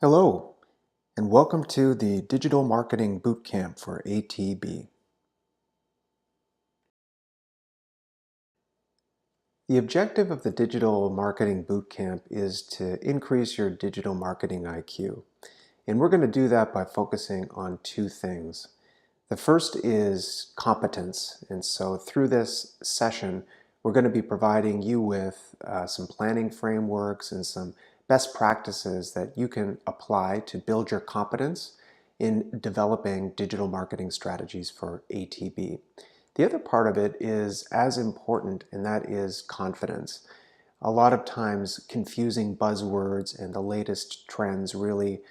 Hello, and welcome to the Digital Marketing Bootcamp for ATB. The objective of the Digital Marketing Bootcamp is to increase your digital marketing IQ. And we're going to do that by focusing on two things. The first is competence. And so through this session, we're going to be providing you with some planning frameworks and some best practices that you can apply to build your competence in developing digital marketing strategies for ATB. The other part of it is as important, and that is confidence. A lot of times confusing buzzwords and the latest trends really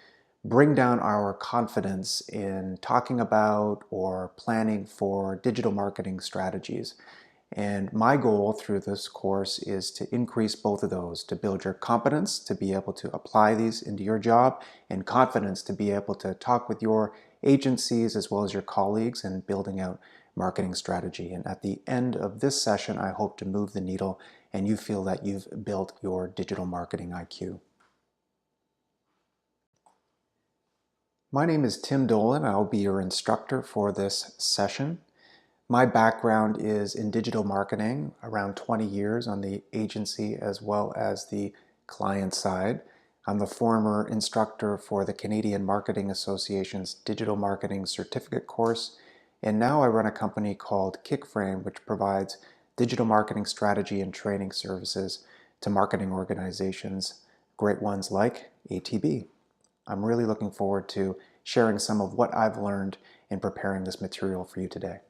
bring down our confidence in talking about or planning for digital marketing strategies. And my goal through this course is to increase both of those, to build your competence to be able to apply these into your job, and confidence to be able to talk with your agencies as well as your colleagues in building out marketing strategy. And at the end of this session, I hope to move the needle and you feel that you've built your digital marketing IQ. My name is Tim Dolan. I'll be your instructor for this session. My background is in digital marketing, around 20 years on the agency as well as the client side. I'm the former instructor for the Canadian Marketing Association's Digital Marketing Certificate course, and now I run a company called Kickframe, which provides digital marketing strategy and training services to marketing organizations, great ones like ATB. I'm really looking forward to sharing some of what I've learned in preparing this material for you today.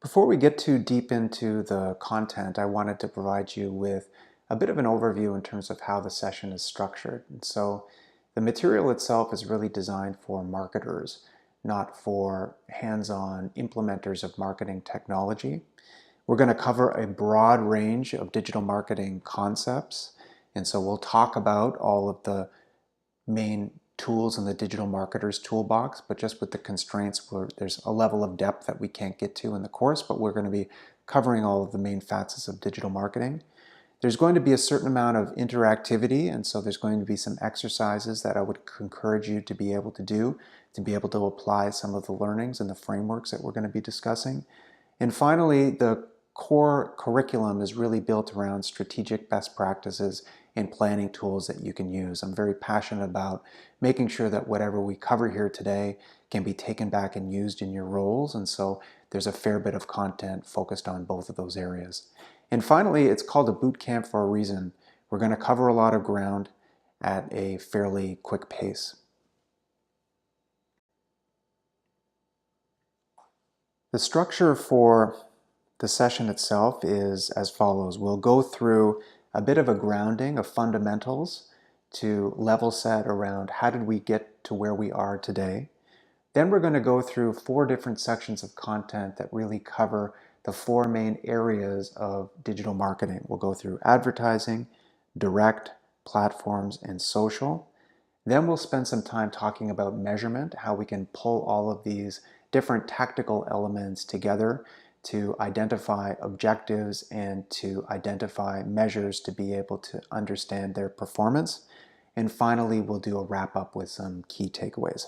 Before we get too deep into the content, I wanted to provide you with a bit of an overview in terms of how the session is structured. And so the material itself is really designed for marketers, not for hands-on implementers of marketing technology. We're going to cover a broad range of digital marketing concepts. And so we'll talk about all of the main tools in the digital marketer's toolbox, but just with the constraints where there's a level of depth that we can't get to in the course, but we're going to be covering all of the main facets of digital marketing. There's going to be a certain amount of interactivity, and so there's going to be some exercises that I would encourage you to be able to do, to be able to apply some of the learnings and the frameworks that we're going to be discussing. And finally, the core curriculum is really built around strategic best practices and planning tools that you can use. I'm very passionate about making sure that whatever we cover here today can be taken back and used in your roles, and so there's a fair bit of content focused on both of those areas. And finally, it's called a boot camp for a reason. We're going to cover a lot of ground at a fairly quick pace. The structure for the session itself is as follows. We'll go through a bit of a grounding of fundamentals to level set around how did we get to where we are today. Then we're going to go through 4 different sections of content that really cover the 4 main areas of digital marketing. We'll go through advertising, direct, platforms, and social. Then we'll spend some time talking about measurement, how we can pull all of these different tactical elements together to identify objectives and to identify measures to be able to understand their performance. And finally, we'll do a wrap up with some key takeaways.